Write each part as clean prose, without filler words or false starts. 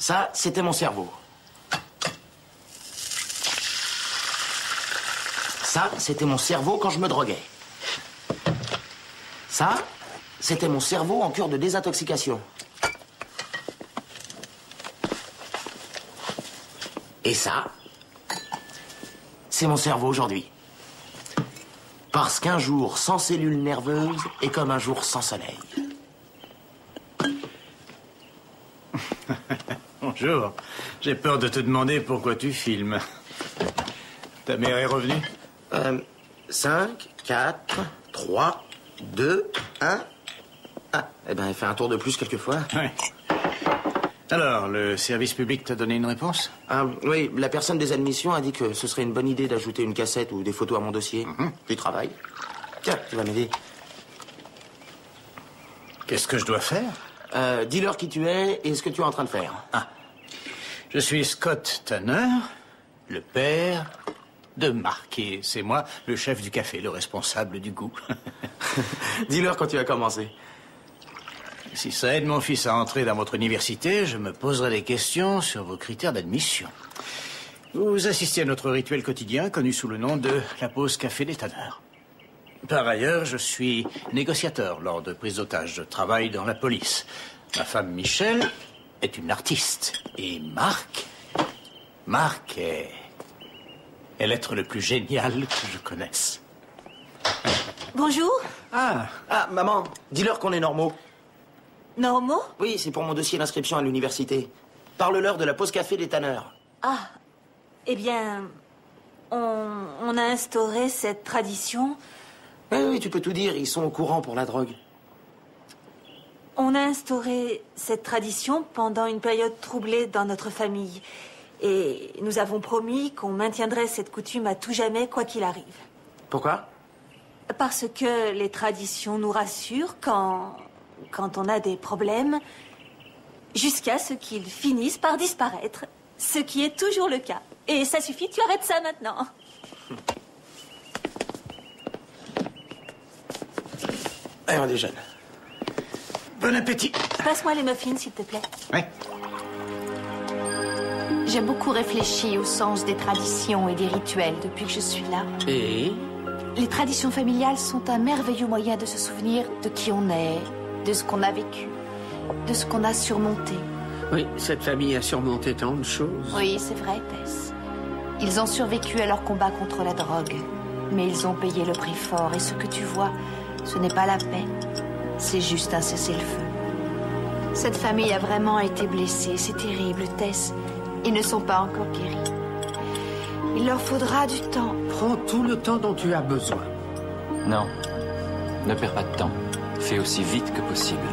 Ça, c'était mon cerveau. Ça, c'était mon cerveau quand je me droguais. Ça, c'était mon cerveau en cure de désintoxication. Et ça, c'est mon cerveau aujourd'hui. Parce qu'un jour sans cellules nerveuses est comme un jour sans soleil. Bonjour. J'ai peur de te demander pourquoi tu filmes. Ta mère est revenue? 5, 4, 3, 2, 1. Ah, eh ben, elle fait un tour de plus quelquefois. Oui. Alors, le service public t'a donné une réponse? Oui, la personne des admissions a dit que ce serait une bonne idée d'ajouter une cassette ou des photos à mon dossier. Du travail. Tiens, tu vas m'aider. Qu'est-ce que je dois faire? Dis-leur qui tu es et ce que tu es en train de faire. Je suis Scott Tanner, le père de Mark. Et c'est moi, le chef du café, le responsable du goût. Dis-leur quand tu as commencé. Si ça aide mon fils à entrer dans votre université, je me poserai des questions sur vos critères d'admission. Vous assistez à notre rituel quotidien, connu sous le nom de la pause café des tanneurs. Par ailleurs, je suis négociateur lors de prises d'otages. Je travaille dans la police. Ma femme Michelle est une artiste. Et Mark est l'être le plus génial que je connaisse. Bonjour. Ah, maman, dis-leur qu'on est normaux. Normaux? Oui, c'est pour mon dossier d'inscription à l'université. Parle-leur de la pause café des tanneurs. Ah, eh bien, on a instauré cette tradition. Oui, tu peux tout dire, ils sont au courant pour la drogue. On a instauré cette tradition pendant une période troublée dans notre famille. Et nous avons promis qu'on maintiendrait cette coutume à tout jamais, quoi qu'il arrive. Pourquoi? Parce que les traditions nous rassurent quand on a des problèmes, jusqu'à ce qu'ils finissent par disparaître. Ce qui est toujours le cas. Et ça suffit, tu arrêtes ça maintenant. Allez, on déjeune. Bon appétit. Passe-moi les muffins, s'il te plaît. Oui. J'ai beaucoup réfléchi au sens des traditions et des rituels depuis que je suis là. Et? Les traditions familiales sont un merveilleux moyen de se souvenir de qui on est, de ce qu'on a vécu, de ce qu'on a surmonté. Oui, cette famille a surmonté tant de choses. Oui, c'est vrai, Tess. Ils ont survécu à leur combat contre la drogue. Mais ils ont payé le prix fort. Et ce que tu vois, ce n'est pas la paix. C'est juste un cessez-le-feu. Cette famille a vraiment été blessée. C'est terrible, Tess. Ils ne sont pas encore guéris. Il leur faudra du temps. Prends tout le temps dont tu as besoin. Non, ne perds pas de temps. Fais aussi vite que possible.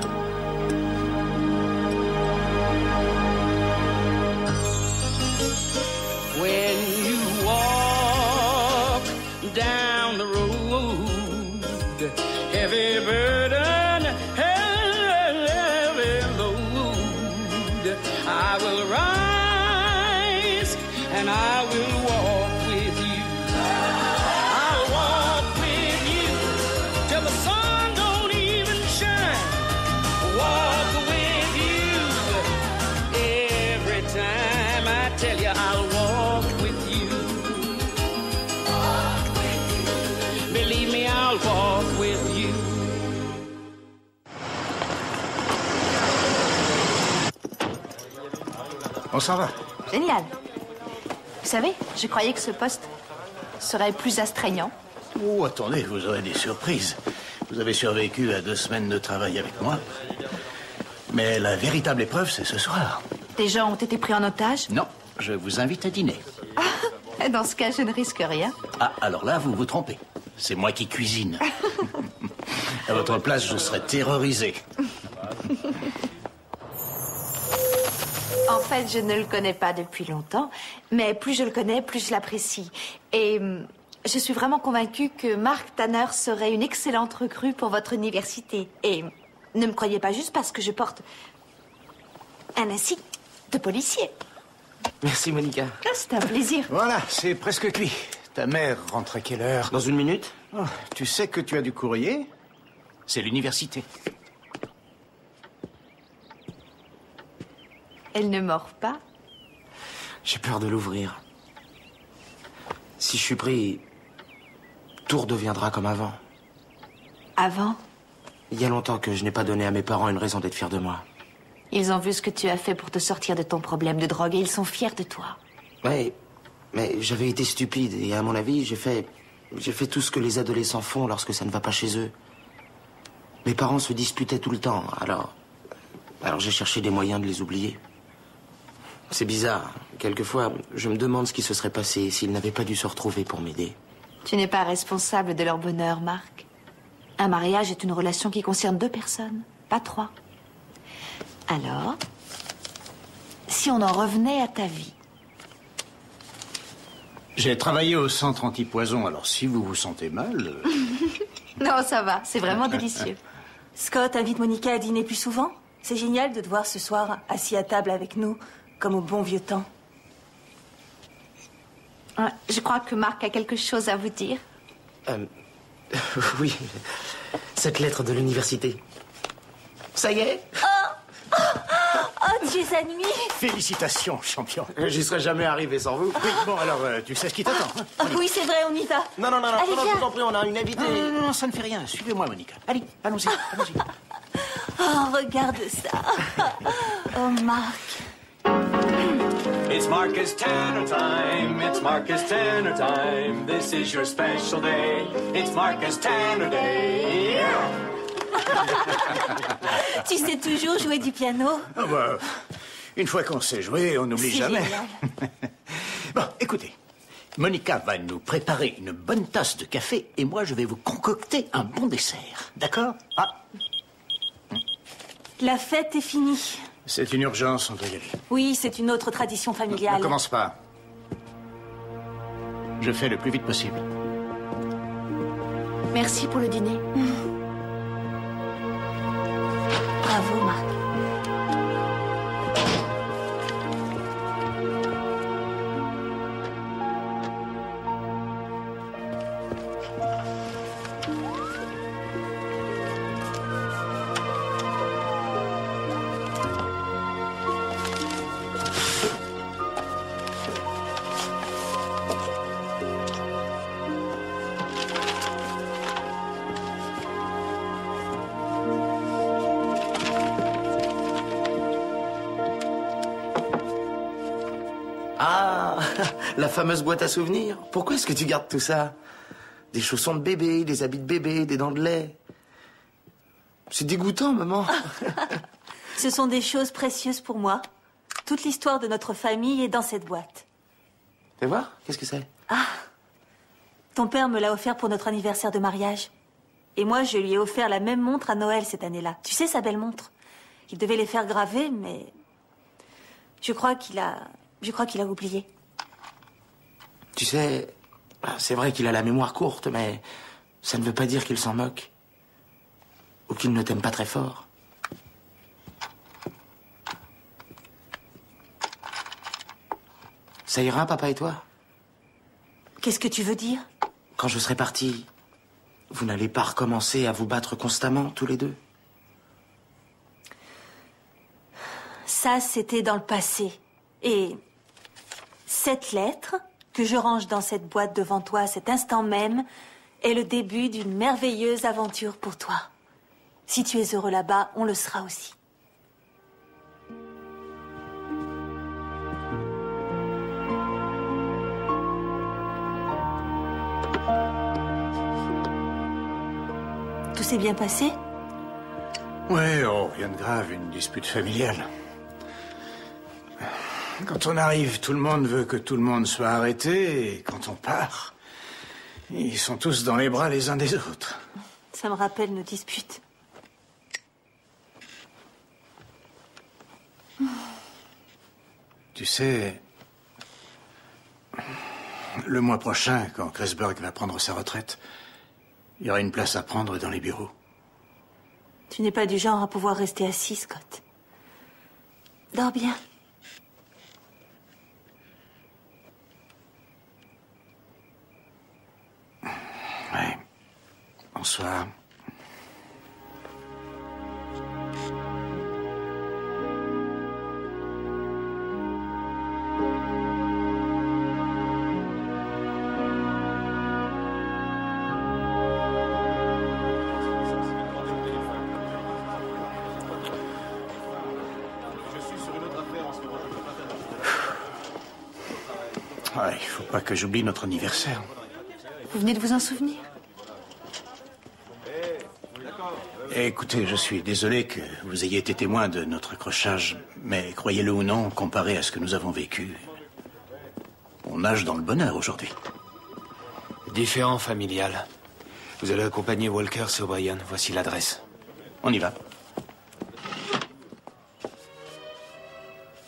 When you walk down the road, heavy burden, heavy load, I will rise and I will walk with you. I'll walk with you till the sun don't even shine. Walk with you every time I tell you I'll walk with you. Walk with you. Believe me, I'll walk with you. On s'en va. Génial. Vous savez, je croyais que ce poste serait plus astreignant. Oh, attendez, vous aurez des surprises. Vous avez survécu à 2 semaines de travail avec moi. Mais la véritable épreuve, c'est ce soir. Des gens ont été pris en otage? Non, je vous invite à dîner. Dans ce cas, je ne risque rien. Ah, alors là, vous vous trompez. C'est moi qui cuisine. À votre place, je serais terrorisé. En fait, je ne le connais pas depuis longtemps, mais plus je le connais, plus je l'apprécie. Et je suis vraiment convaincue que Mark Tanner serait une excellente recrue pour votre université. Et ne me croyez pas juste parce que je porte un insigne de policier. Merci, Monica. Ah, c'est un plaisir. Voilà, c'est presque cuit. Ta mère rentre à quelle heure? Dans 1 minute? Oh, tu sais que tu as du courrier? C'est l'université. Elle ne mord pas. J'ai peur de l'ouvrir. Si je suis pris, tout redeviendra comme avant. Avant, Il y a longtemps que je n'ai pas donné à mes parents une raison d'être fiers de moi. ils ont vu ce que tu as fait pour te sortir de ton problème de drogue et ils sont fiers de toi. Ouais, mais j'avais été stupide et à mon avis, j'ai fait tout ce que les adolescents font lorsque ça ne va pas chez eux. Mes parents se disputaient tout le temps, alors j'ai cherché des moyens de les oublier. C'est bizarre. Quelquefois, je me demande ce qui se serait passé s'ils n'avaient pas dû se retrouver pour m'aider. Tu n'es pas responsable de leur bonheur, Marc. Un mariage est une relation qui concerne 2 personnes, pas 3. Alors, si on en revenait à ta vie, J'ai travaillé au centre antipoison, alors si vous vous sentez mal... Non, ça va, c'est vraiment délicieux. Scott invite Monica à dîner plus souvent. C'est génial de te voir ce soir assis à table avec nous, comme au bon vieux temps. Je crois que Marc a quelque chose à vous dire. Oui, cette lettre de l'université. Ça y est? Oh, tu es à nuit. Félicitations, champion. J'y serais jamais arrivé sans vous. Oui, bon, alors, tu sais ce qui t'attend. Hein. Oui, c'est vrai, on y va. Non, Allez, je viens. vous en prie, on a une invitée. Non, ça ne fait rien. Suivez-moi, Monica. Allez, allons-y, allons-y. Oh, regarde ça. Oh, Marc. It's Marcus Tanner time. It's Marcus Tanner time. This is your special day. It's Marcus Tanner Day. Yeah! Tu sais toujours jouer du piano? Ah bah, une fois qu'on sait jouer, on n'oublie C'est jamais. génial. Bon, écoutez. Monica va nous préparer une bonne tasse de café et moi, je vais vous concocter un bon dessert. D'accord? Ah, La fête est finie. c'est une urgence, on doit y aller. Oui, c'est une autre tradition Ne familiale. commence pas. Je fais le plus vite possible. Merci pour le dîner. Bravo, Marc. Ah, la fameuse boîte à souvenirs. Pourquoi est-ce que tu gardes tout ça? Des chaussons de bébé, des habits de bébé, des dents de lait. C'est dégoûtant, maman. Ce sont des choses précieuses pour moi. Toute l'histoire de notre famille est dans cette boîte. Fais voir, qu'est-ce que c'est? Ton père me l'a offert pour notre anniversaire de mariage. Et moi, je lui ai offert la même montre à Noël cette année-là. Tu sais, sa belle montre. Il devait les faire graver, mais... Je crois qu'il a oublié. Tu sais, c'est vrai qu'il a la mémoire courte, mais ça ne veut pas dire qu'il s'en moque. Ou qu'il ne t'aime pas très fort. Ça ira, papa et toi? Qu'est-ce que tu veux dire? Quand je serai parti, vous n'allez pas recommencer à vous battre constamment, tous les deux? Ça, c'était dans le passé. Et cette lettre, que je range dans cette boîte devant toi à cet instant même, est le début d'une merveilleuse aventure pour toi. Si tu es heureux là-bas, on le sera aussi. Tout s'est bien passé? Ouais, oh, rien de grave, une dispute familiale. Quand on arrive, tout le monde veut que tout le monde soit arrêté, et quand on part, ils sont tous dans les bras les uns des autres. Ça me rappelle nos disputes. Tu sais, le mois prochain, quand Kreisberg va prendre sa retraite, il y aura une place à prendre dans les bureaux. Tu n'es pas du genre à pouvoir rester assis, Scott. Dors bien. Ouais. Bonsoir. Ah, il faut pas que j'oublie notre anniversaire. Vous venez de vous en souvenir? Écoutez, je suis désolé que vous ayez été témoin de notre accrochage, mais croyez-le ou non, comparé à ce que nous avons vécu, on nage dans le bonheur aujourd'hui. Différent familial. Vous allez accompagner Walker et O'Brien. Voici l'adresse. On y va.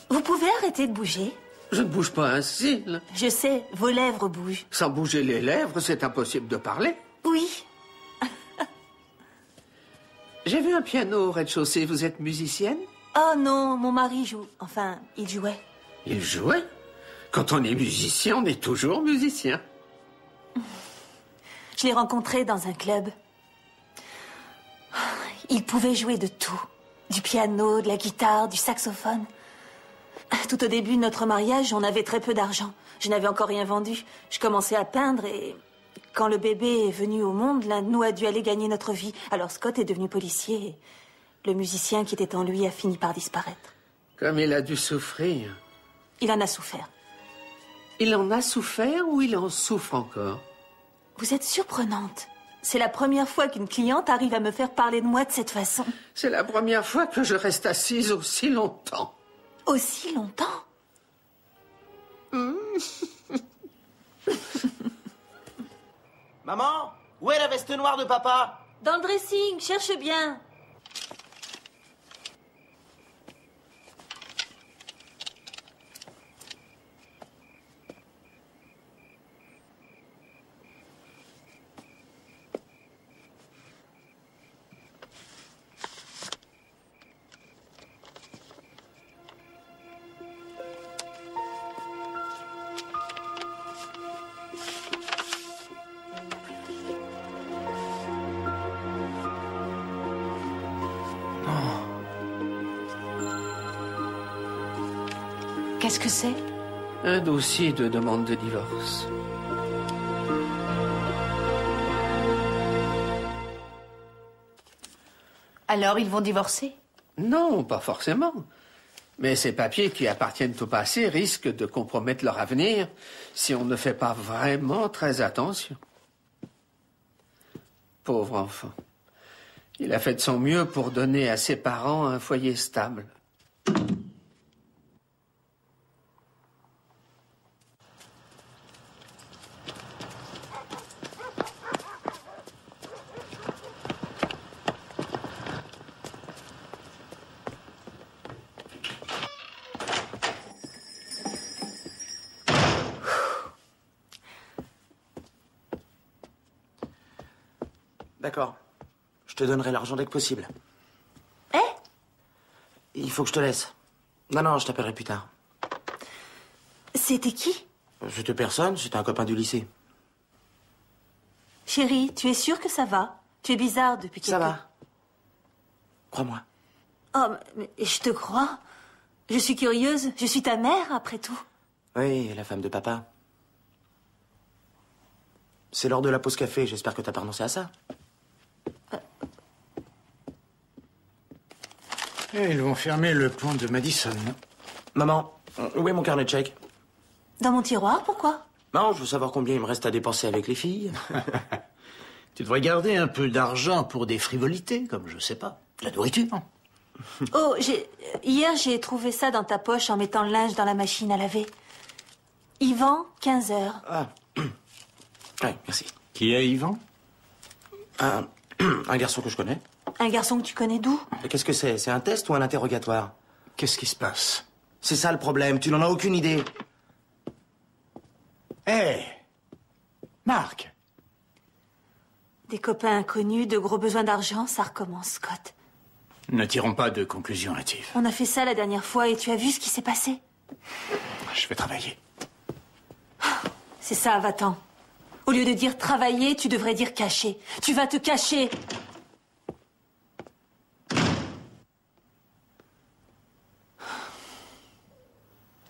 Vous pouvez arrêter de bouger? Je ne bouge pas un cil. Je sais, vos lèvres bougent. Sans bouger les lèvres, c'est impossible de parler. Oui. J'ai vu un piano au rez-de-chaussée. Vous êtes musicienne? Oh non, mon mari joue. Enfin, il jouait. Il jouait? Quand on est musicien, on est toujours musicien. Je l'ai rencontré dans un club. Il pouvait jouer de tout. Du piano, de la guitare, du saxophone. Tout au début de notre mariage, on avait très peu d'argent. Je n'avais encore rien vendu. Je commençais à peindre et... Quand le bébé est venu au monde, l'un de nous a dû aller gagner notre vie. Alors Scott est devenu policier et le musicien qui était en lui a fini par disparaître. Comme il a dû souffrir. Il en a souffert. Il en a souffert ou il en souffre encore? Vous êtes surprenante. C'est la première fois qu'une cliente arrive à me faire parler de moi de cette façon. C'est la première fois que je reste assise aussi longtemps. Aussi longtemps? Maman, où est la veste noire de papa? Dans le dressing, cherche bien. Qu'est-ce que c'est? Un dossier de demande de divorce. Alors, ils vont divorcer? Non, pas forcément. Mais ces papiers qui appartiennent au passé risquent de compromettre leur avenir si on ne fait pas vraiment très attention. Pauvre enfant. Il a fait de son mieux pour donner à ses parents un foyer stable. D'accord. Je te donnerai l'argent dès que possible. Eh? Il faut que je te laisse. Non, je t'appellerai plus tard. C'était qui? C'était personne, c'était un copain du lycée. Chérie, tu es sûre que ça va? Tu es bizarre depuis quelques... Ça va. Crois-moi. Oh, mais je te crois. Je suis curieuse. Je suis ta mère, après tout. Oui, la femme de papa. C'est l'heure de la pause café, j'espère que t'as pas renoncé à ça. Et ils vont fermer le pont de Madison. Maman, où est mon carnet de chèques? Dans mon tiroir, pourquoi? Non, je veux savoir combien il me reste à dépenser avec les filles. Tu devrais garder un peu d'argent pour des frivolités, comme je sais pas, la nourriture. Oh, hier, j'ai trouvé ça dans ta poche en mettant le linge dans la machine à laver. Yvan, 15 heures. Ah. Oui, merci. Qui est Yvan? Un garçon que je connais. Un garçon que tu connais d'où? Et qu'est-ce que c'est? C'est un test ou un interrogatoire? Qu'est-ce qui se passe? C'est ça le problème, tu n'en as aucune idée. Hé Marc! Des copains inconnus, de gros besoins d'argent, ça recommence, Scott. Ne tirons pas de conclusions hâtives. On a fait ça la dernière fois et tu as vu ce qui s'est passé? Je vais travailler. C'est ça, va-t'en. Au lieu de dire travailler, tu devrais dire cacher. Tu vas te cacher.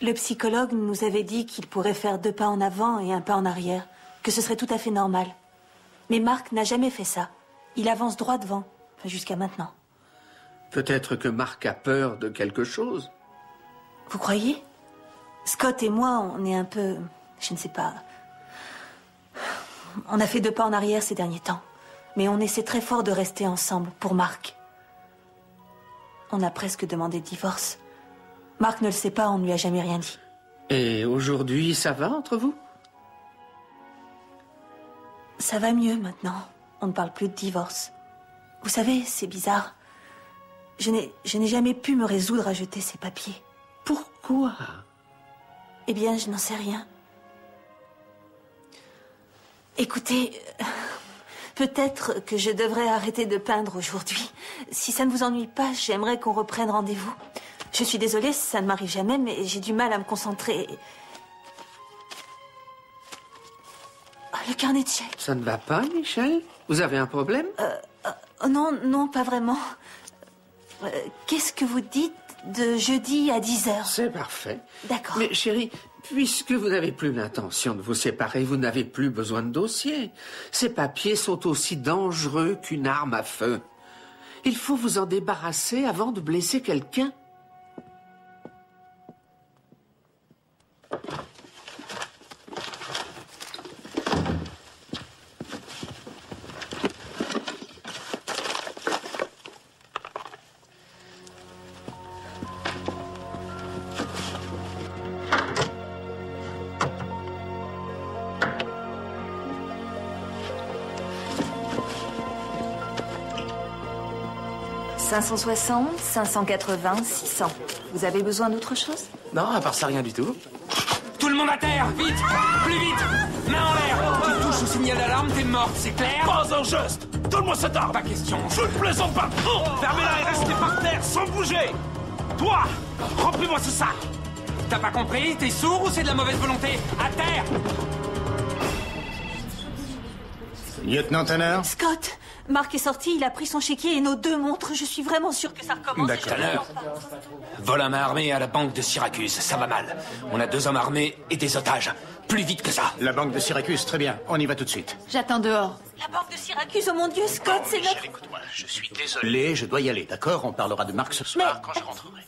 Le psychologue nous avait dit qu'il pourrait faire 2 pas en avant et 1 pas en arrière, que ce serait tout à fait normal. Mais Marc n'a jamais fait ça. Il avance droit devant, jusqu'à maintenant. Peut-être que Marc a peur de quelque chose. Vous croyez? Scott et moi, on est un peu Je ne sais pas. On a fait 2 pas en arrière ces derniers temps. Mais on essaie très fort de rester ensemble pour Marc. On a presque demandé le divorce. Marc ne le sait pas, on ne lui a jamais rien dit. Et aujourd'hui, ça va entre vous? Ça va mieux maintenant. On ne parle plus de divorce. Vous savez, c'est bizarre. Je n'ai jamais pu me résoudre à jeter ces papiers. Pourquoi? Eh bien, je n'en sais rien. Écoutez, peut-être que je devrais arrêter de peindre aujourd'hui. Si ça ne vous ennuie pas, j'aimerais qu'on reprenne rendez-vous. Je suis désolée, ça ne m'arrive jamais, mais j'ai du mal à me concentrer. Ah, le carnet de chèques. Ça ne va pas, Michel? Vous avez un problème? Non, non, pas vraiment. Qu'est-ce que vous dites de jeudi à 10h? C'est parfait. D'accord. Mais chérie, puisque vous n'avez plus l'intention de vous séparer, vous n'avez plus besoin de dossier. Ces papiers sont aussi dangereux qu'une arme à feu. Il faut vous en débarrasser avant de blesser quelqu'un. « 560, 580, 600. Vous avez besoin d'autre chose? Non, à part ça, rien du tout. Tout le monde à terre, vite! Plus vite! Main en l'air! Tu touches au signal d'alarme, t'es morte, c'est clair? Pas un geste! Donne-moi cette arme! Pas question. Je ne plaisante pas! Fermez-la et restez par terre sans bouger! Toi! Remplis-moi ce sac! T'as pas compris? T'es sourd ou c'est de la mauvaise volonté? À terre! Lieutenant Tanner? Scott, Marc est sorti, il a pris son chéquier et nos 2 montres. Je suis vraiment sûre que ça recommence. D'accord. Vol à main armée à la banque de Syracuse, ça va mal. On a 2 hommes armés et des otages. Plus vite que ça. La banque de Syracuse, très bien. On y va tout de suite. J'attends dehors. La banque de Syracuse, oh mon Dieu, Scott, c'est notre... Écoute-moi, je suis désolé, je dois y aller, d'accord? On parlera de Marc ce soir quand je rentrerai.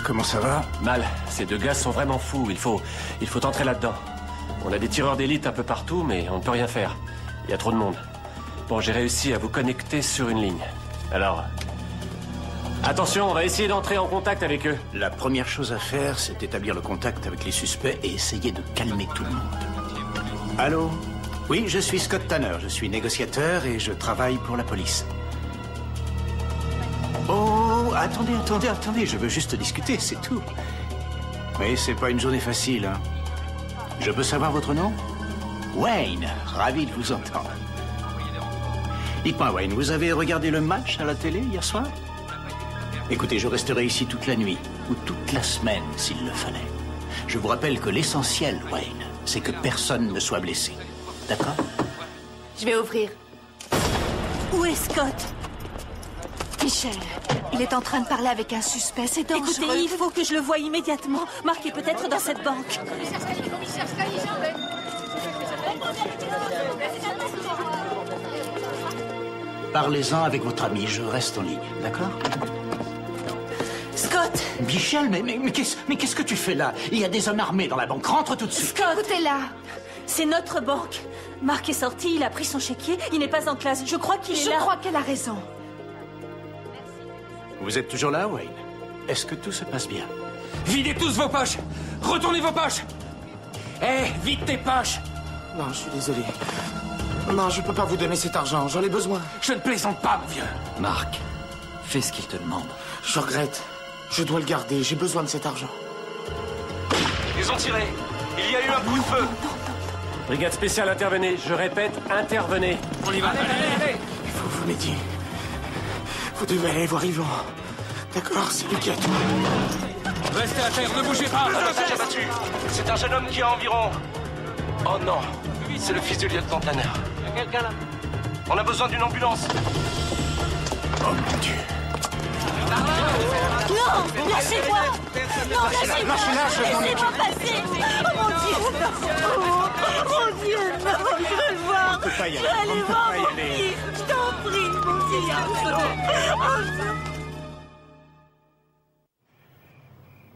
Comment ça va? Mal. Ces 2 gars sont vraiment fous. Il faut entrer là-dedans. On a des tireurs d'élite un peu partout, mais on ne peut rien faire. Il y a trop de monde. Bon, j'ai réussi à vous connecter sur une ligne. Alors... Attention, on va essayer d'entrer en contact avec eux. La première chose à faire, c'est d'établir le contact avec les suspects et essayer de calmer tout le monde. Allô? Oui, je suis Scott Tanner. Je suis négociateur et je travaille pour la police. Oh, attendez, je veux juste discuter, c'est tout. Mais c'est pas une journée facile, hein. Je peux savoir votre nom? Wayne, ravi de vous entendre. Dites-moi, Wayne, vous avez regardé le match à la télé hier soir? Écoutez, je resterai ici toute la nuit, ou toute la semaine, s'il le fallait. Je vous rappelle que l'essentiel, Wayne, c'est que personne ne soit blessé. D'accord? Je vais ouvrir. Où est Scott? Michel, il est en train de parler avec un suspect, c'est dangereux. Écoutez, il faut que je le voie immédiatement. Marc est peut-être dans cette banque. Parlez-en avec votre ami, je reste en ligne, d'accord? Scott! Michel, mais qu'est-ce que tu fais là? Il y a des hommes armés dans la banque, rentre tout de suite. Scott! Écoutez-la! C'est notre banque. Marc est sorti, il a pris son chéquier, il n'est pas en classe. Je crois qu'il est là. Je crois qu'elle a raison. Vous êtes toujours là, Wayne? Est-ce que tout se passe bien? Videz tous vos poches! Retournez vos poches! Vide tes poches! Non, je suis désolé. Non, je peux pas vous donner cet argent, j'en ai besoin. Je ne plaisante pas, mon vieux. Marc, fais ce qu'il te demande. Je regrette. Je dois le garder, j'ai besoin de cet argent. Ils ont tiré. Il y a eu un coup de feu. Brigade spéciale, intervenez. Je répète, intervenez. On y va. Allez. Il faut vous m'aidiez. Vous devez aller voir Yvan. D'accord, c'est lui qui a tout. Restez à terre, ne bougez pas. Un otage abattu. C'est un jeune homme qui a environ... Oh non, c'est le fils du lieutenant Tanner. Il y a quelqu'un là? On a besoin d'une ambulance. Oh mon Dieu. Non, lâchez-moi. Non, lâchez-moi. Laissez-moi passer. Oh mon Dieu, non. Oh mon Dieu, non. Je veux le voir. On ne peut pas y aller. Je veux aller On ne peut voir pas y mon aller. fils. Je t'en prie, mon petit garçon. Oh,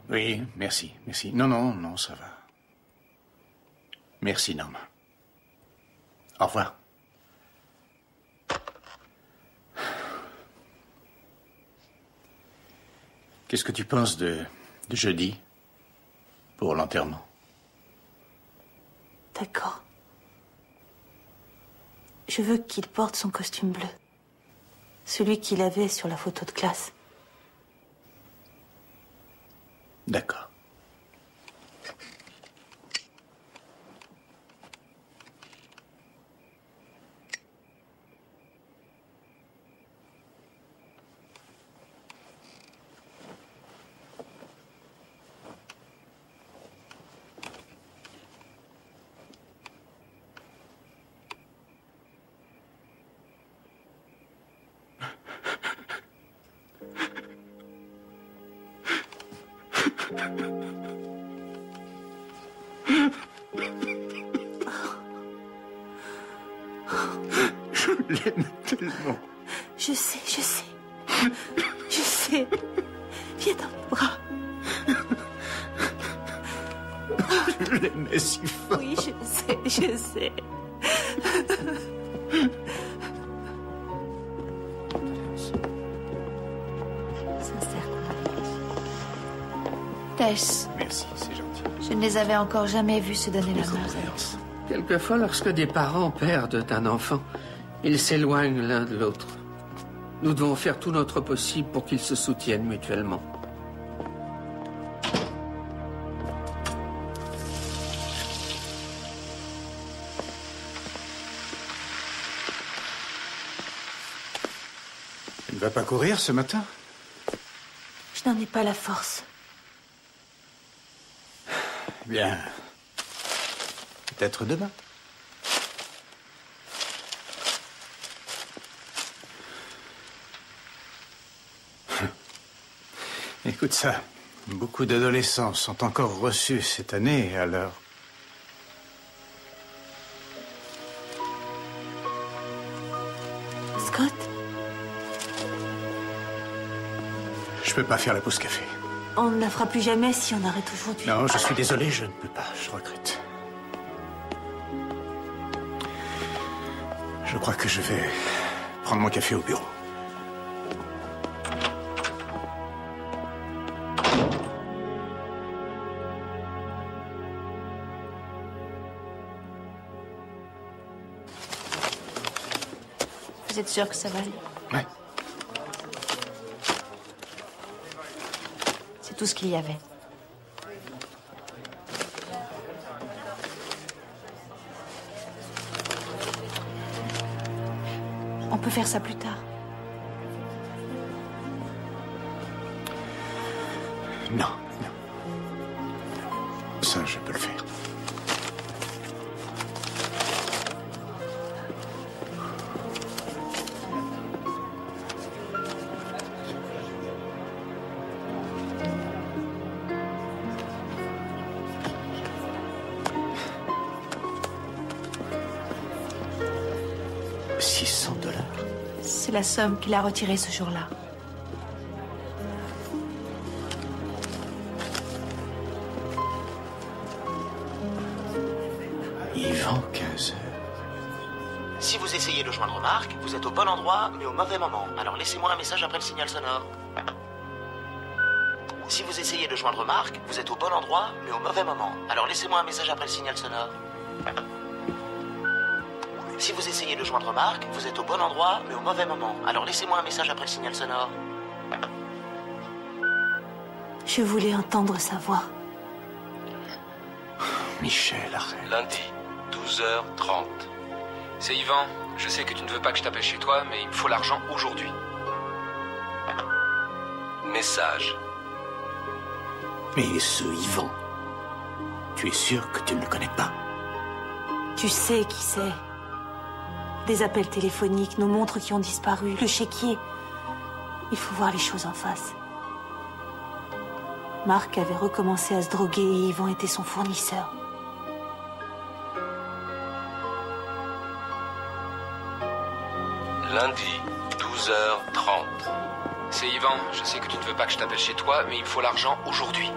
Oui, merci, merci. Non, non, non, ça va. Merci, Norma. Au revoir. Qu'est-ce que tu penses de jeudi pour l'enterrement? D'accord. Je veux qu'il porte son costume bleu. Celui qu'il avait sur la photo de classe. D'accord. Je l'aime tellement. Je sais, je sais. Je sais. Viens dans mes bras. Je l'aimais si fort. Oui, je sais, je sais. Tess, Merci, c'est gentil. je ne les avais encore jamais vus se donner la main. Quelquefois, lorsque des parents perdent un enfant, ils s'éloignent l'un de l'autre. Nous devons faire tout notre possible pour qu'ils se soutiennent mutuellement. Tu ne vas pas courir ce matin? Je n'en ai pas la force. Bien. Peut-être demain. Écoute ça. Beaucoup d'adolescents sont encore reçus cette année, alors... Scott? Je peux pas faire la pause café. On ne la fera plus jamais si on arrête aujourd'hui. Non, je suis désolé, je ne peux pas. Je regrette. Je crois que je vais prendre mon café au bureau. Vous êtes sûr que ça va aller? Ouais. C'est tout ce qu'il y avait. On peut faire ça plus tard. Non, non. Ça, je peux le faire. $600. C'est la somme qu'il a retirée ce jour-là. Il vend 15 heures. Si vous essayez de joindre Marc, vous êtes au bon endroit, mais au mauvais moment. Alors laissez-moi un message après le signal sonore. Si vous essayez de joindre Marc, vous êtes au bon endroit, mais au mauvais moment. Alors laissez-moi un message après le signal sonore. Si vous essayez de joindre Marc, vous êtes au bon endroit, mais au mauvais moment. Alors laissez-moi un message après le signal sonore. Je voulais entendre sa voix. Michel, arrête. Lundi, 12h30. C'est Yvan. Je sais que tu ne veux pas que je t'appelle chez toi, mais il me faut l'argent aujourd'hui. Message. Mais ce Yvan, tu es sûr que tu ne le connais pas? Tu sais qui c'est. Des appels téléphoniques, nos montres qui ont disparu, le chéquier. Il faut voir les choses en face. Marc avait recommencé à se droguer et Yvan était son fournisseur. Lundi, 12h30. C'est Yvan, je sais que tu ne veux pas que je t'appelle chez toi, mais il me faut l'argent aujourd'hui.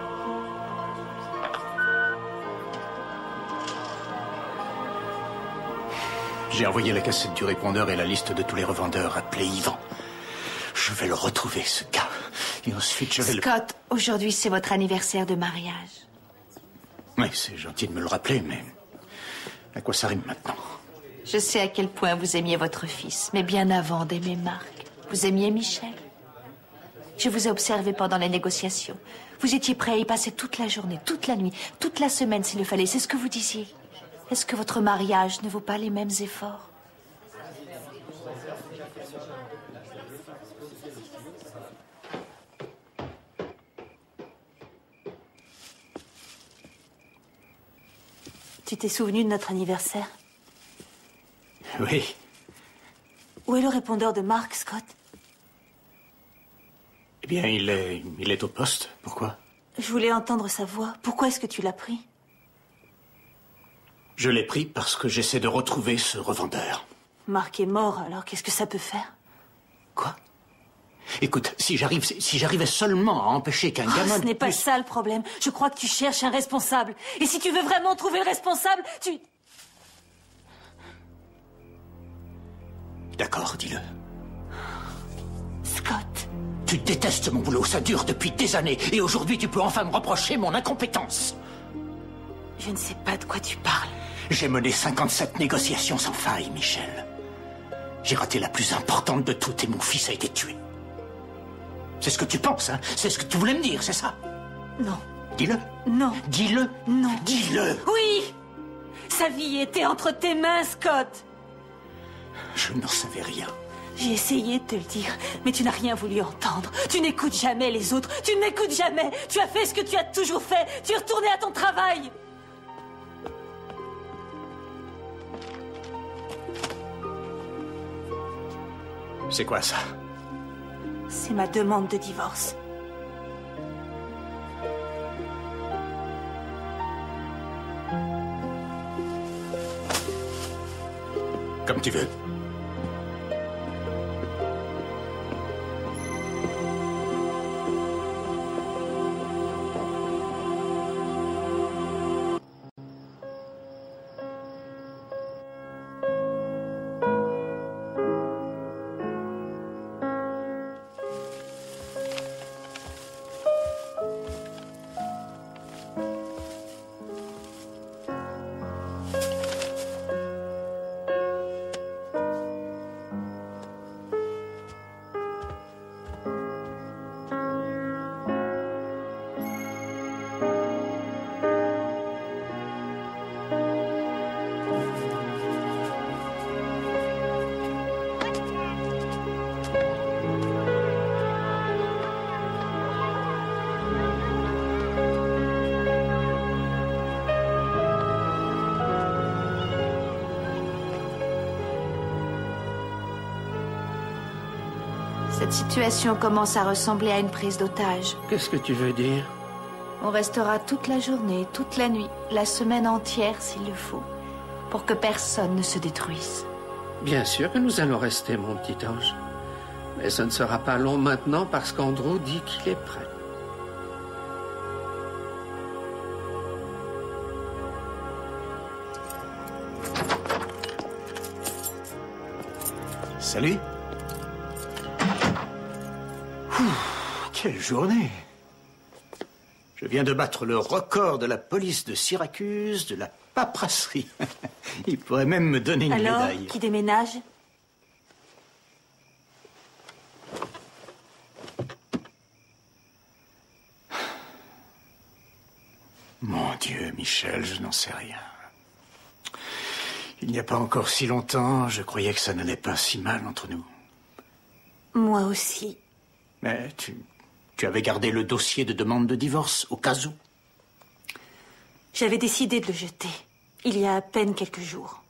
J'ai envoyé la cassette du répondeur et la liste de tous les revendeurs appelés Yvan. Je vais le retrouver, ce gars. Et ensuite, je vais Scott, aujourd'hui, c'est votre anniversaire de mariage. Oui, c'est gentil de me le rappeler, mais à quoi ça rime maintenant? Je sais à quel point vous aimiez votre fils, mais bien avant d'aimer Marc, vous aimiez Michel. Je vous ai observé pendant les négociations. Vous étiez prêt à y passer toute la journée, toute la nuit, toute la semaine s'il le fallait. C'est ce que vous disiez. Est-ce que votre mariage ne vaut pas les mêmes efforts? Tu t'es souvenu de notre anniversaire? Oui. Où est le répondeur de Marc, Scott? Eh bien, il est au poste. Pourquoi? Je voulais entendre sa voix. Pourquoi est-ce que tu l'as pris? Je l'ai pris parce que j'essaie de retrouver ce revendeur. Marc est mort, alors qu'est-ce que ça peut faire? Quoi? Écoute, si j'arrivais seulement à empêcher qu'un gamin... Ce n'est pas ça le problème. Je crois que tu cherches un responsable. Et si tu veux vraiment trouver le responsable, tu... D'accord, dis-le. Scott. Tu détestes mon boulot, ça dure depuis des années. Et aujourd'hui, tu peux enfin me reprocher mon incompétence. Je ne sais pas de quoi tu parles. J'ai mené 57 négociations sans faille, Michel. J'ai raté la plus importante de toutes et mon fils a été tué. C'est ce que tu penses, hein? C'est ce que tu voulais me dire, c'est ça? Non. Dis-le. Non. Dis-le. Non. Dis-le. Oui! Sa vie était entre tes mains, Scott. Je n'en savais rien. J'ai essayé de te le dire, mais tu n'as rien voulu entendre. Tu n'écoutes jamais les autres. Tu ne m'écoutes jamais. Tu as fait ce que tu as toujours fait. Tu es retourné à ton travail. C'est quoi ça? C'est ma demande de divorce. Comme tu veux. Cette situation commence à ressembler à une prise d'otage. Qu'est-ce que tu veux dire? On restera toute la journée, toute la nuit, la semaine entière s'il le faut, pour que personne ne se détruise. Bien sûr que nous allons rester, mon petit ange. Mais ce ne sera pas long maintenant parce qu'Andrew dit qu'il est prêt. Salut. Quelle journée! Je viens de battre le record de la police de Syracuse de la paperasserie. Il pourrait même me donner une Alors, médaille. qui déménage? Mon Dieu, Michel, je n'en sais rien. Il n'y a pas encore si longtemps, je croyais que ça n'allait pas si mal entre nous. Moi aussi. Mais tu Tu avais gardé le dossier de demande de divorce, au cas où. J'avais décidé de le jeter, il y a à peine quelques jours.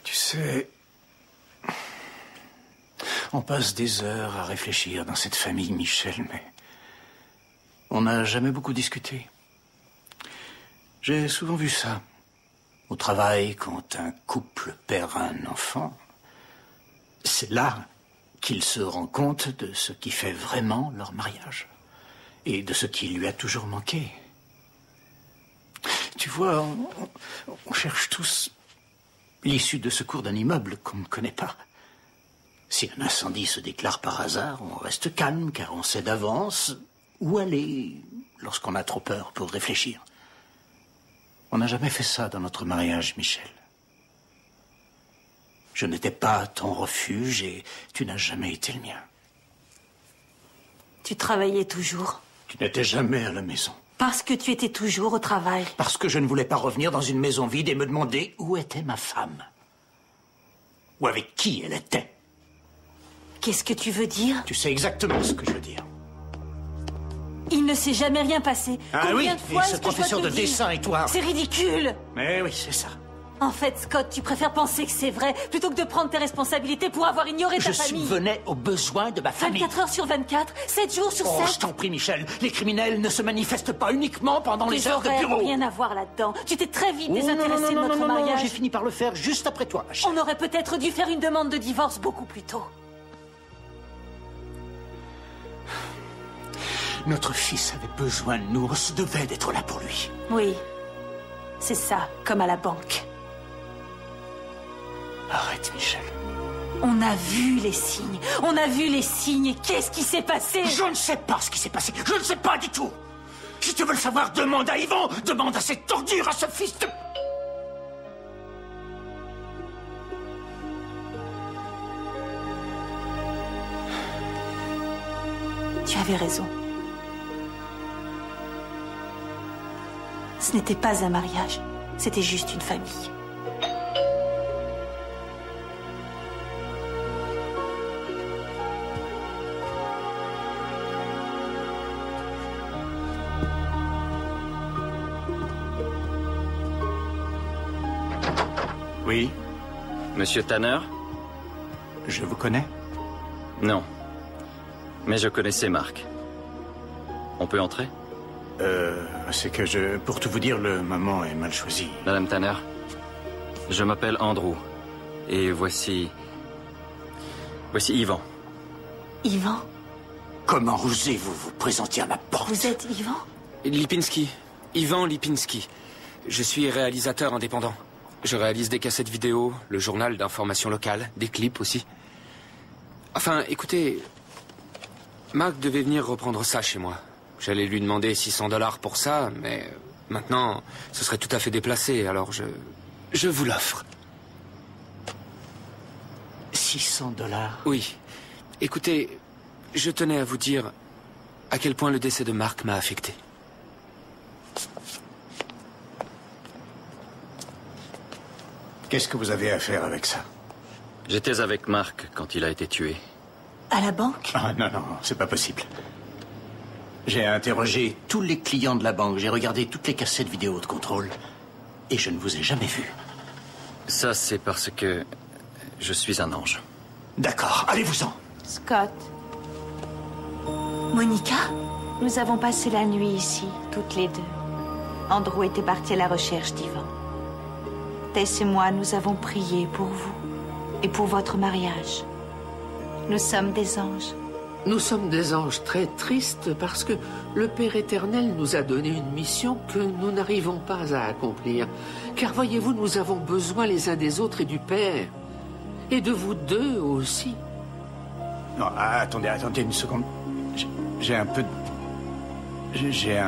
Tu sais, on passe des heures à réfléchir dans cette famille, Michel, mais on n'a jamais beaucoup discuté. J'ai souvent vu ça. Au travail, quand un couple perd un enfant, c'est là qu'il se rend compte de ce qui fait vraiment leur mariage et de ce qui lui a toujours manqué. Tu vois, on cherche tous l'issue de secours d'un immeuble qu'on ne connaît pas. Si un incendie se déclare par hasard, on reste calme car on sait d'avance où aller lorsqu'on a trop peur pour réfléchir. On n'a jamais fait ça dans notre mariage, Michel. Je n'étais pas ton refuge et tu n'as jamais été le mien. Tu travaillais toujours. Tu n'étais jamais à la maison. Parce que tu étais toujours au travail. Parce que je ne voulais pas revenir dans une maison vide et me demander où était ma femme. Ou avec qui elle était. Qu'est-ce que tu veux dire? Tu sais exactement ce que je veux dire. Il ne s'est jamais rien passé. Ah Combien oui, de fois et ce est-ce que je dois professeur te de le dire? dessin et toi. C'est ridicule. Mais oui, c'est ça. En fait, Scott, tu préfères penser que c'est vrai plutôt que de prendre tes responsabilités pour avoir ignoré ta famille. Je subvenais aux besoins de ma famille. 24 heures sur 24, 7 jours sur 7. Oh, je t'en prie, Michel. Les criminels ne se manifestent pas uniquement pendant les heures de horaires bureau. n'ont rien à voir là-dedans. Tu t'es très vite Oh, désintéressé de notre mariage. J'ai fini par le faire juste après toi, ma chérie. On aurait peut-être dû faire une demande de divorce beaucoup plus tôt. Notre fils avait besoin de nous. On se devait d'être là pour lui. Oui, c'est ça, comme à la banque. Arrête, Michel. On a vu les signes. On a vu les signes. Et qu'est-ce qui s'est passé? Je ne sais pas ce qui s'est passé. Je ne sais pas du tout. Si tu veux le savoir, demande à Yvan. Demande à cette ordure, à ce fils de... Tu avais raison. Ce n'était pas un mariage. C'était juste une famille. Oui. Monsieur Tanner? Je vous connais? Non. Mais je connaissais Marc. On peut entrer? C'est que pour tout vous dire, le moment est mal choisi. Madame Tanner, je m'appelle Andrew. Et voici Yvan. Yvan? Comment osez-vous vous présenter à ma porte? Vous êtes Yvan? Lipinski. Ivan Lipinski. Je suis réalisateur indépendant. Je réalise des cassettes vidéo, le journal d'information locale, des clips aussi. Enfin, écoutez, Marc devait venir reprendre ça chez moi. J'allais lui demander $600 pour ça, mais maintenant, ce serait tout à fait déplacé, alors je vous l'offre. $600? Oui. Écoutez, je tenais à vous dire à quel point le décès de Marc m'a affecté. Qu'est-ce que vous avez à faire avec ça? J'étais avec Marc quand il a été tué. À la banque? Ah non, c'est pas possible. J'ai interrogé tous les clients de la banque, j'ai regardé toutes les cassettes vidéo de contrôle, et je ne vous ai jamais vu. Ça, c'est parce que je suis un ange. D'accord, allez-vous-en. Scott, Monica? nous avons passé la nuit ici, toutes les deux. Andrew était parti à la recherche d'Ivan. Tess et moi, nous avons prié pour vous et pour votre mariage. Nous sommes des anges. Nous sommes des anges très tristes parce que le Père éternel nous a donné une mission que nous n'arrivons pas à accomplir. Car voyez-vous, nous avons besoin les uns des autres et du Père. Et de vous deux aussi. Non, attendez une seconde. J'ai un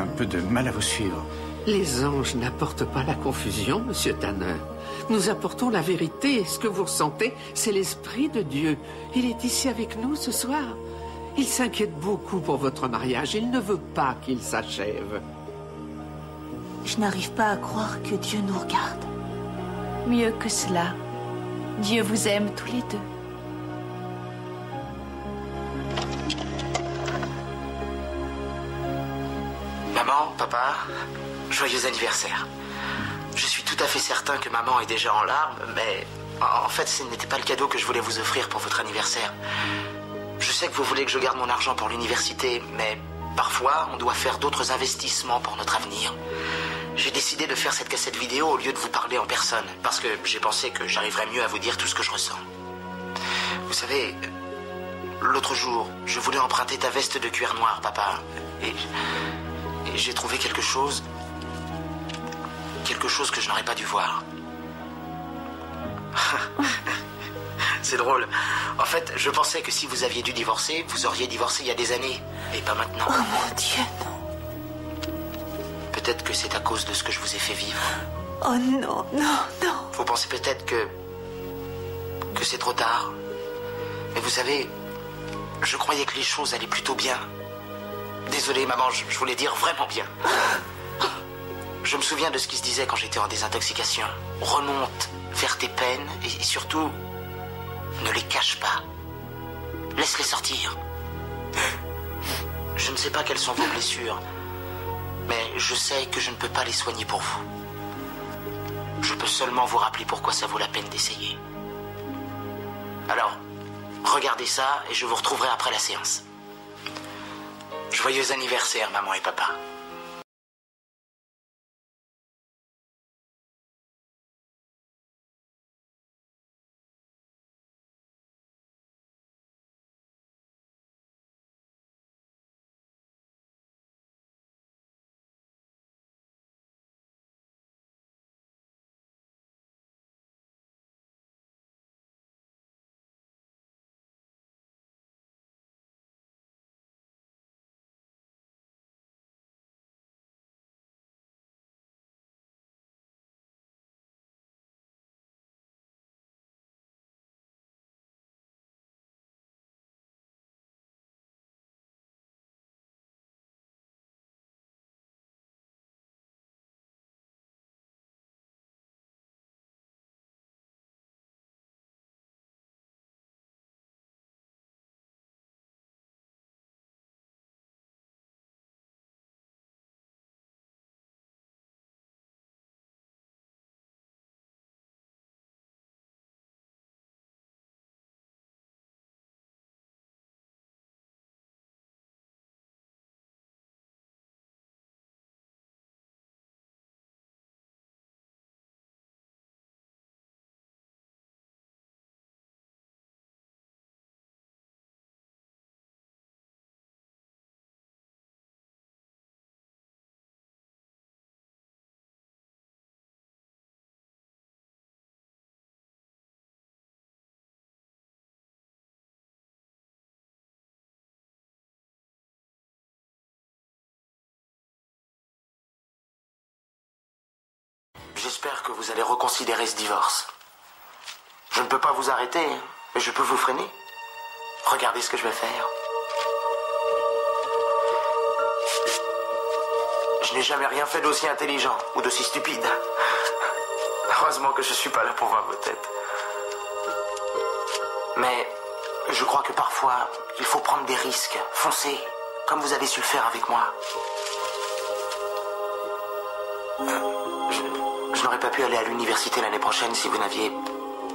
peu de mal à vous suivre. Les anges n'apportent pas la confusion, Monsieur Tanner. Nous apportons la vérité. Ce que vous ressentez, c'est l'Esprit de Dieu. Il est ici avec nous ce soir. Il s'inquiète beaucoup pour votre mariage. Il ne veut pas qu'il s'achève. Je n'arrive pas à croire que Dieu nous regarde. Mieux que cela, Dieu vous aime tous les deux. Maman, papa, joyeux anniversaire. Je suis tout à fait certain que maman est déjà en larmes, mais en fait, ce n'était pas le cadeau que je voulais vous offrir pour votre anniversaire. Je sais que vous voulez que je garde mon argent pour l'université, mais parfois, on doit faire d'autres investissements pour notre avenir. J'ai décidé de faire cette cassette vidéo au lieu de vous parler en personne, parce que j'ai pensé que j'arriverais mieux à vous dire tout ce que je ressens. Vous savez, l'autre jour, je voulais emprunter ta veste de cuir noir, papa, et j'ai trouvé quelque chose que je n'aurais pas dû voir. C'est drôle. En fait, je pensais que si vous aviez dû divorcer, vous auriez divorcé il y a des années, et pas maintenant. Oh mon Dieu, non. Peut-être que c'est à cause de ce que je vous ai fait vivre. Oh non, non, non. Vous pensez peut-être que c'est trop tard. Mais vous savez, je croyais que les choses allaient plutôt bien. Désolé, maman, je voulais dire vraiment bien. Je me souviens de ce qui se disait quand j'étais en désintoxication. Remonte vers tes peines et surtout, ne les cache pas. Laisse-les sortir. Je ne sais pas quelles sont vos blessures, mais je sais que je ne peux pas les soigner pour vous. Je peux seulement vous rappeler pourquoi ça vaut la peine d'essayer. Alors, regardez ça et je vous retrouverai après la séance. Joyeux anniversaire, maman et papa. J'espère que vous allez reconsidérer ce divorce. Je ne peux pas vous arrêter, mais je peux vous freiner. Regardez ce que je vais faire. Je n'ai jamais rien fait d'aussi intelligent ou d'aussi stupide. Heureusement que je ne suis pas là pour voir vos têtes. Mais je crois que parfois, il faut prendre des risques, foncer, comme vous avez su le faire avec moi. Je n'aurais pas pu aller à l'université l'année prochaine si vous n'aviez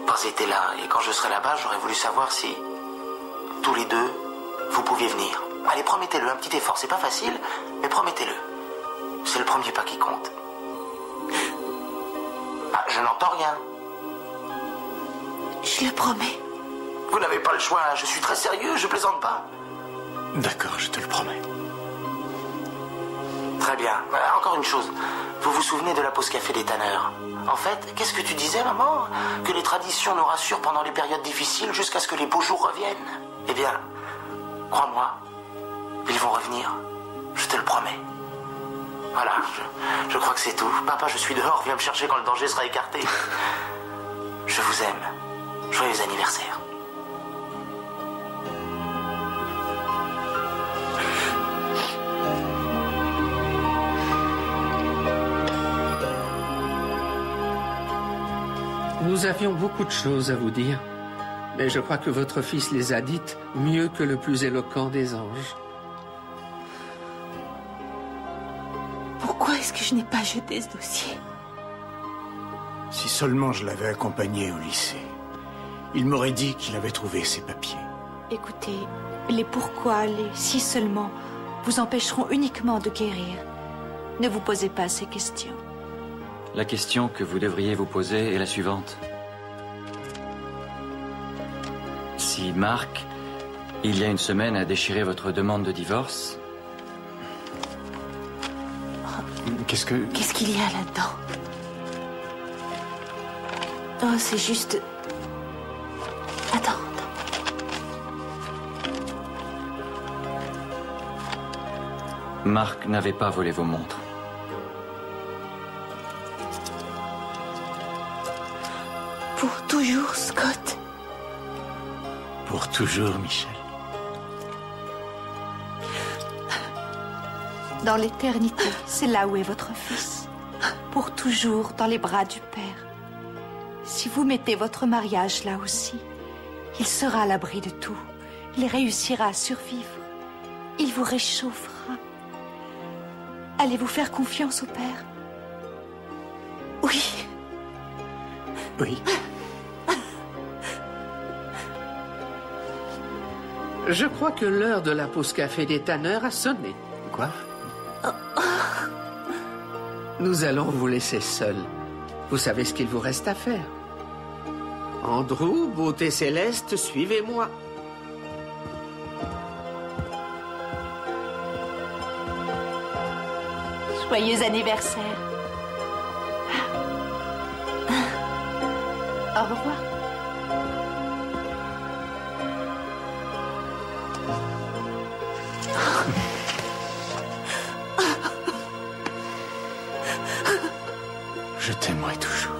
pas été là. Et quand je serai là-bas, j'aurais voulu savoir si, tous les deux, vous pouviez venir. Allez, promettez-le, un petit effort. C'est pas facile, mais promettez-le. C'est le premier pas qui compte. Ah, je n'entends rien. Je le promets. Vous n'avez pas le choix, je suis très sérieux, je plaisante pas. D'accord, je te le promets. Très bien. Encore une chose. Vous vous souvenez de la pause café des tanneurs? En fait, qu'est-ce que tu disais, maman? Que les traditions nous rassurent pendant les périodes difficiles jusqu'à ce que les beaux jours reviennent. Eh bien, crois-moi, ils vont revenir. Je te le promets. Voilà, je crois que c'est tout. Papa, je suis dehors, viens me chercher quand le danger sera écarté. Je vous aime. Joyeux anniversaire. Nous Nous avions beaucoup de choses à vous dire, mais je crois que votre fils les a dites mieux que le plus éloquent des anges. Pourquoi est-ce que je n'ai pas jeté ce dossier? Si seulement je l'avais accompagné au lycée, il m'aurait dit qu'il avait trouvé ses papiers. Écoutez, les pourquoi, les si seulement, vous empêcheront uniquement de guérir. Ne vous posez pas ces questions. La question que vous devriez vous poser est la suivante. Si Marc, il y a une semaine, a déchiré votre demande de divorce... Qu'est-ce que... Qu'est-ce qu'il y a là-dedans? Oh, c'est juste... Attends. Marc n'avait pas volé vos montres. Pour toujours, Scott. Pour toujours, Michel. Dans l'éternité, c'est là où est votre fils. Pour toujours dans les bras du Père. Si vous mettez votre mariage là aussi, il sera à l'abri de tout. Il réussira à survivre. Il vous réchauffera. Allez-vous faire confiance au Père? Oui. Oui. Je crois que l'heure de la pause café des tanneurs a sonné. Quoi? Nous allons vous laisser seuls. Vous savez ce qu'il vous reste à faire. Andrew, beauté céleste, suivez-moi. Joyeux anniversaire. Au revoir. Je t'aimerai toujours.